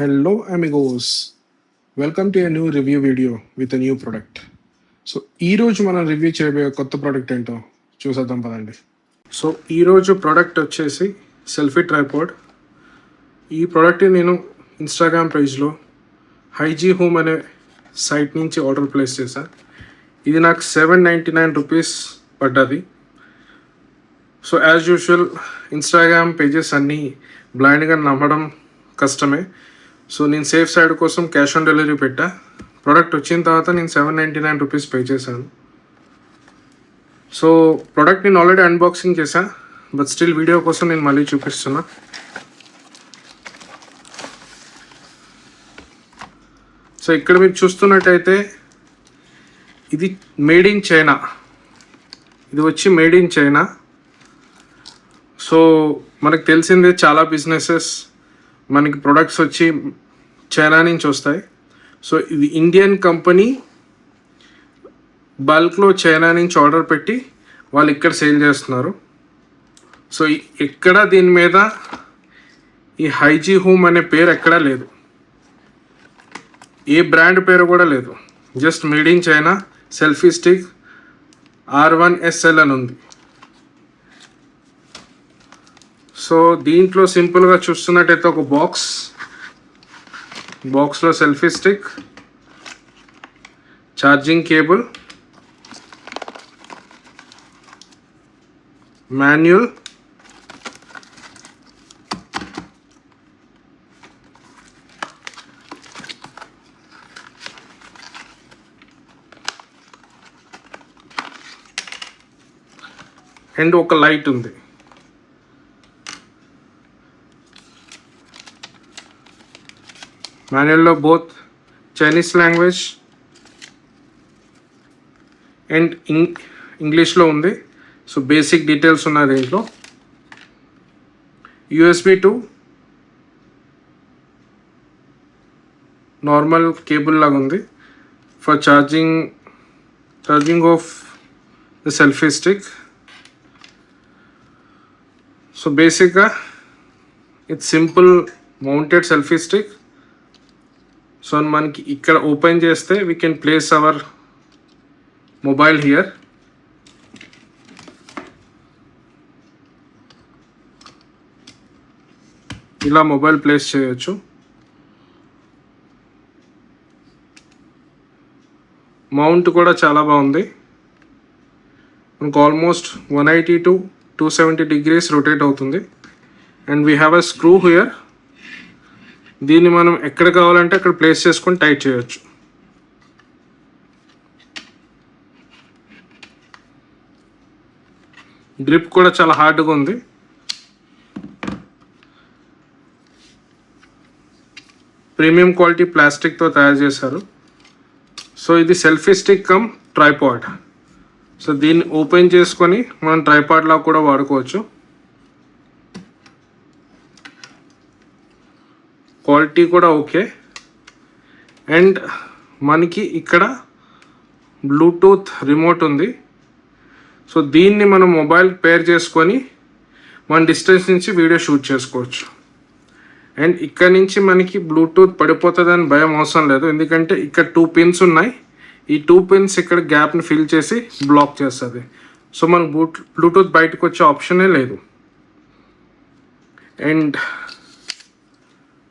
Hello amigos, welcome to a new review video with a new product. So ఈరోజు మనం review చేయబోయే కొత్త product ఏంటో చూసేద్దాం పదండి. సో ఈరోజు ప్రోడక్ట్ వచ్చేసి సెల్ఫీ ట్రైపాడ్. ఈ ప్రోడక్ట్ నేను ఇన్స్టాగ్రామ్ పేజ్లో హైజీ హోమ్ అనే సైట్ నుంచి ఆర్డర్ ప్లేస్ చేశాను. ఇది నాకు 799 రూపీస్ పడ్డది. So as usual Instagram pages అన్నీ బ్లైండ్గా నమ్మడం కష్టమే. సో నేను సేఫ్ సైడ్ కోసం క్యాష్ ఆన్ డెలివరీ పెట్టా. ప్రోడక్ట్ వచ్చిన తర్వాత నేను 799 రూపీస్ పే చేశాను. సో ప్రోడక్ట్ నేను ఆల్రెడీ అన్బాక్సింగ్ చేశా, బట్ స్టిల్ వీడియో కోసం నేను మళ్ళీ చూపిస్తున్నా. సో ఇక్కడ మీరు చూస్తున్నట్టయితే ఇది మేడ్ ఇన్ చైనా. ఇది వచ్చి మేడ్ ఇన్ చైనా. సో మనకు తెలిసిందే చాలా బిజినెసెస్ మనకి ప్రొడక్ట్స్ వచ్చి చైనా నుంచి వస్తాయి. సో ఇది ఇండియన్ కంపెనీ బల్క్లో చైనా నుంచి ఆర్డర్ పెట్టి వాళ్ళు ఇక్కడ సేల్ చేస్తున్నారు. సో ఎక్కడ దీని మీద ఈ హైజీ హోమ్ అనే పేరు ఎక్కడా లేదు, ఏ బ్రాండ్ పేరు కూడా లేదు. Just made in China selfie stick R1SL అని ఉంది. సో దీంట్లో సింపుల్గా చూస్తున్నట్టయితే ఒక బాక్స్లో selfie stick, charging cable, manual, and ఒక లైట్ ఉంది. మాన్యువల్లో బోత్ చైనీస్ లాంగ్వేజ్ అండ్ ఇంగ్లీష్లో ఉంది. సో బేసిక్ డీటెయిల్స్ ఉన్నాయి దీంట్లో. USB to నార్మల్ కేబుల్ లాగా ఉంది for charging of the selfie stick. So బేసిక్గా it's simple mounted selfie stick. So మనకి ఇక్కడ ఓపెన్ చేస్తే we can place our mobile here. ఇలా మొబైల్ ప్లేస్ చేయొచ్చు. మౌంట్ కూడా చాలా బాగుంది. మనకు ఆల్మోస్ట్ 180 to 270 degrees రొటేట్ అవుతుంది. And we have a screw here. దీన్ని మనం ఎక్కడ కావాలంటే అక్కడ ప్లేస్ చేసుకొని టైట్ చేయొచ్చు. గ్రిప్ కూడా చాలా హార్డ్గా ఉంది. ప్రీమియం క్వాలిటీ ప్లాస్టిక్తో తయారు చేశారు. సో ఇది selfie stick come tripod. So దీన్ని ఓపెన్ చేసుకొని మనం ట్రైపాడ్లా కూడా వాడుకోవచ్చు. క్వాలిటీ కూడా ఓకే. అండ్ మనకి ఇక్కడ బ్లూటూత్ రిమోట్ ఉంది. సో దీన్ని మనం మొబైల్ పేర్ చేసుకొని మన డిస్టెన్స్ నుంచి వీడియో షూట్ చేసుకోవచ్చు. అండ్ ఇక్కడ నుంచి మనకి బ్లూటూత్ పడిపోతుందని భయం అవసరం లేదు, ఎందుకంటే ఇక్కడ 2 పిన్స్ ఉన్నాయి. ఈ 2 పిన్స్ ఇక్కడ గ్యాప్ని ఫిల్ చేసి బ్లాక్ చేస్తుంది. సో మనకు బ్లూటూత్ బయటకు వచ్చే ఆప్షనే లేదు. అండ్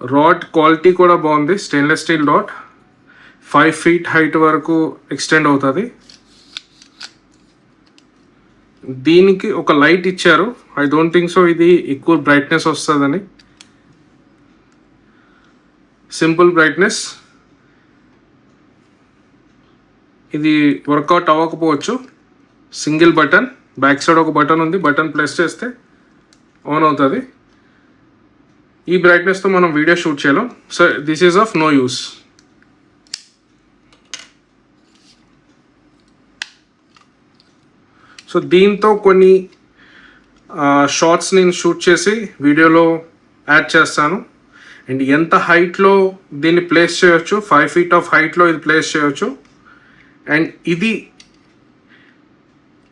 రాడ్ క్వాలిటీ కూడా బాగుంది. Stainless steel rod 5 feet height వరకు ఎక్స్టెండ్ అవుతుంది. దీనికి ఒక లైట్ ఇచ్చారు. ఐ డోంట్ థింక్ సో ఇది ఎక్కువ బ్రైట్నెస్ వస్తుందని. Simple brightness. ఇది వర్కౌట్ అవ్వకపోవచ్చు. సింగిల్ బటన్, బ్యాక్ సైడ్ ఒక బటన్ ఉంది. బటన్ ప్రెస్ చేస్తే ఆన్ అవుతుంది. ఈ బ్రైట్నెస్తో మనం వీడియో షూట్ చేయలేం. So this is of no use. So దీంతో కొన్ని షార్ట్స్ నేను షూట్ చేసి వీడియోలో యాడ్ చేస్తాను. అండ్ ఎంత హైట్లో దీన్ని ప్లేస్ చేయొచ్చు, 5 feet ఆఫ్ హైట్లో ఇది ప్లేస్ చేయొచ్చు. అండ్ ఇది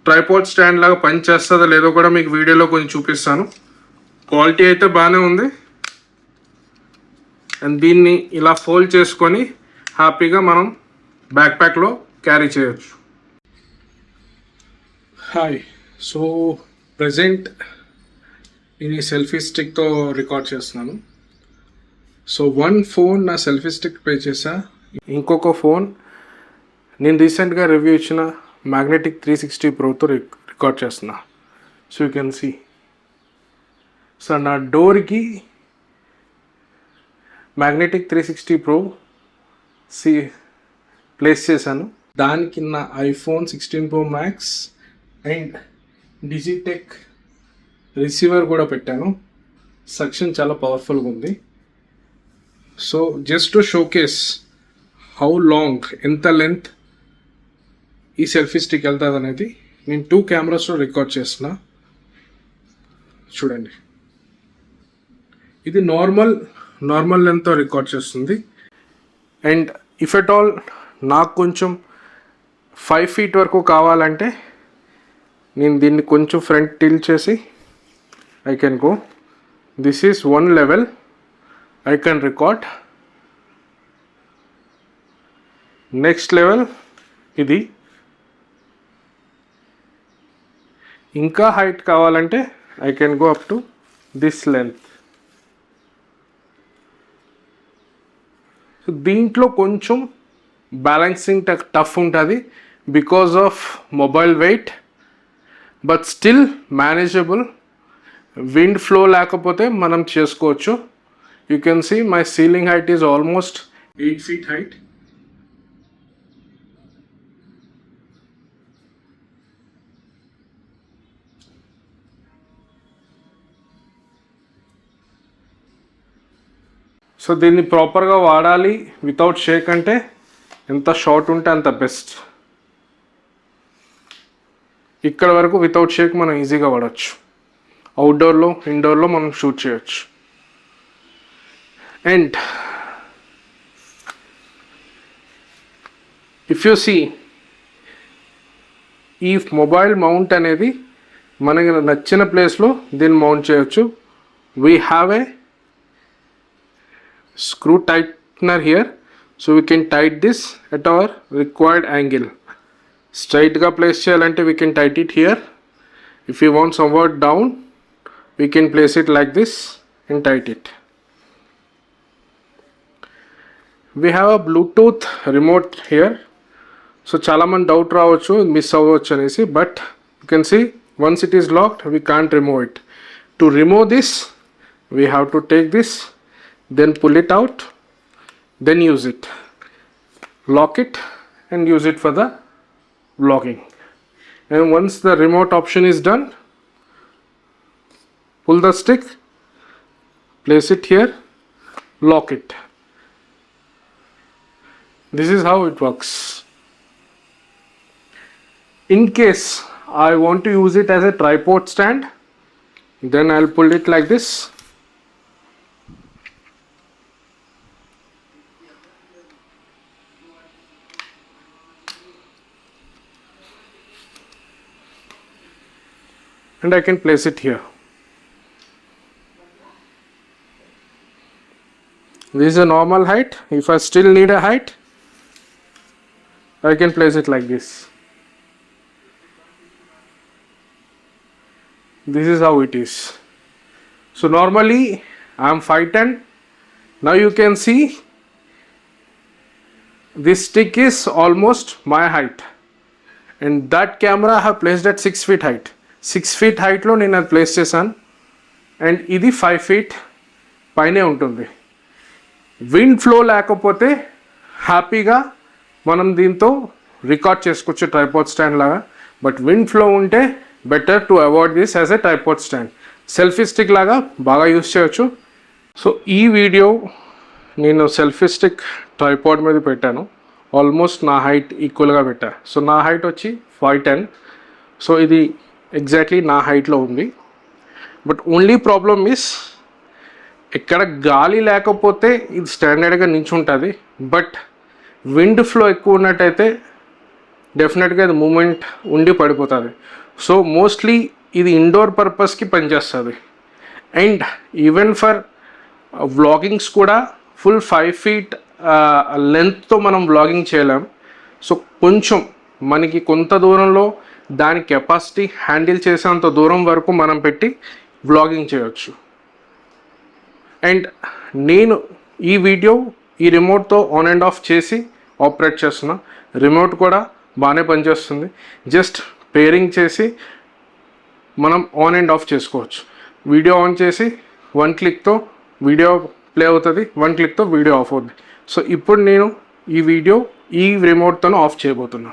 ట్రైపాడ్ స్టాండ్ లాగా పనిచేస్తుందో లేదో కూడా మీకు వీడియోలో కొంచెం చూపిస్తాను. క్వాలిటీ అయితే బాగానే ఉంది. అండ్ దీన్ని ఇలా ఫోల్డ్ చేసుకొని హ్యాపీగా మనం బ్యాక్ ప్యాక్లో క్యారీ చేయొచ్చు. హాయ్, సో ప్రజెంట్ నేను ఈ సెల్ఫీ స్టిక్తో రికార్డ్ చేస్తున్నాను. సో వన్ ఫోన్ నా సెల్ఫీ స్టిక్ పే చేసా, ఇంకొక ఫోన్ నేను రీసెంట్గా రివ్యూ ఇచ్చిన మ్యాగ్నెటిక్ 360 ప్రోతో రికార్డ్ చేస్తున్నా. So you can see. So నా డోర్కి మ్యాగ్నెటిక్ 360 ప్రో ప్లేస్ చేశాను. దానికి నా iPhone 16 Pro Max and Digitek receiver కూడా పెట్టాను. సక్షన్ చాలా పవర్ఫుల్గా ఉంది. So just to showcase how long, ఎంత లెంత్ ఈ సెల్ఫీ స్టిక్ వెళ్తుంది అనేది నేను 2 కెమెరాస్లో రికార్డ్ చేస్తున్నా. చూడండి, ఇది నార్మల్ లెంత్తో రికార్డ్ చేస్తుంది. అండ్ ఇఫ్ ఎట్ ఆల్ నాకు కొంచెం 5 feet వరకు కావాలంటే నేను దీన్ని కొంచెం ఫ్రంట్ టిల్ట్ చేసి I can go. This is one level. I can record. Next level ఇది. ఇంకా హైట్ కావాలంటే I can go up to this length. So దీంట్లో కొంచెం బ్యాలెన్సింగ్ టఫ్ ఉంటుంది because of mobile weight, but still manageable. Wind flow లేకపోతే మనం చేసుకోవచ్చు. You can see my ceiling height is almost 8 feet height. So దీన్ని ప్రాపర్గా వాడాలి వితౌట్ షేక్ అంటే ఎంత షార్ట్ ఉంటే అంత బెస్ట్. ఇక్కడ వరకు వితౌట్ షేక్ మనం ఈజీగా వాడచ్చు. అవుట్డోర్లో, ఇండోర్లో మనం షూట్ చేయొచ్చు. అండ్ ఇఫ్ యూ సీ, ఈ మొబైల్ మౌంట్ అనేది మనకి నచ్చిన ప్లేస్లో దీన్ని మౌంట్ చేయొచ్చు. We have a screw tightener here, so we can tighten this at our required angle. Straight ga place cheyalante we can tighten it here. If we want somewhat down, we can place it like this and tighten it. We have a Bluetooth remote here. So chala man doubt ravochu, miss avvochu anesi, but you can see once it is locked we can't remove it. To remove this we have to take this, then pull it out, then use it, lock it and use it for the vlogging. And once the remote option is done, pull the stick, place it here, lock it. This is how it works. In case I want to use it as a tripod stand, then I'll pull it like this. And I can place it here. This is a normal height. If I still need a height, I can place it like this. This is how it is. So normally I am 5'10". Now you can see this stick is almost my height, and that camera I have placed at 6 feet height. 6 feet హైట్లో నేను అది place చేశాను. And ఇది 5 feet పైనే ఉంటుంది. Wind flow లేకపోతే హ్యాపీగా మనం దీంతో రికార్డ్ చేసుకోవచ్చు ట్రైపాడ్ స్టాండ్ లాగా. బట్ విండ్ ఫ్లో ఉంటే better to avoid this as a tripod stand. Selfie stick లాగా బాగా యూస్ చేయొచ్చు. సో ఈ వీడియో నేను సెల్ఫీ స్టిక్ ట్రైపాడ్ మీద పెట్టాను. ఆల్మోస్ట్ నా హైట్ ఈక్వల్గా పెట్టా. సో నా హైట్ వచ్చి 5'10". సో ఇది ఎగ్జాక్ట్లీ నా హైట్లో ఉంది. బట్ ఓన్లీ ప్రాబ్లమ్ ఇస్ ఇక్కడ గాలి లేకపోతే ఇది స్టాండర్డ్గా నించుంటుంది. బట్ విండ్ ఫ్లో ఎక్కువ ఉన్నట్టయితే డెఫినెట్గా ఇది మూమెంట్ ఉండి పడిపోతుంది. సో మోస్ట్లీ ఇది ఇండోర్ పర్పస్కి పనిచేస్తుంది. అండ్ ఈవెన్ ఫర్ వ్లాగింగ్స్ కూడా ఫుల్ 5 feet లెంత్తో మనం వ్లాగింగ్ చేయలేం. సో కొంచెం మనకి కొంత దూరంలో దాని కెపాసిటీ హ్యాండిల్ చేసేంత దూరం వరకు మనం పెట్టి వ్లాగింగ్ చేయొచ్చు. అండ్ నేను ఈ వీడియో ఈ రిమోట్తో ఆన్ అండ్ ఆఫ్ చేసి ఆపరేట్ చేస్తున్నా. రిమోట్ కూడా బాగానే పనిచేస్తుంది. జస్ట్ పేరింగ్ చేసి మనం ఆన్ అండ్ ఆఫ్ చేసుకోవచ్చు. వీడియో ఆన్ చేసి 1 clickతో వీడియో ప్లే అవుతుంది, 1 clickతో వీడియో ఆఫ్ అవుతుంది. సో ఇప్పుడు నేను ఈ వీడియో ఈ రిమోట్తో ఆఫ్ చేయబోతున్నా.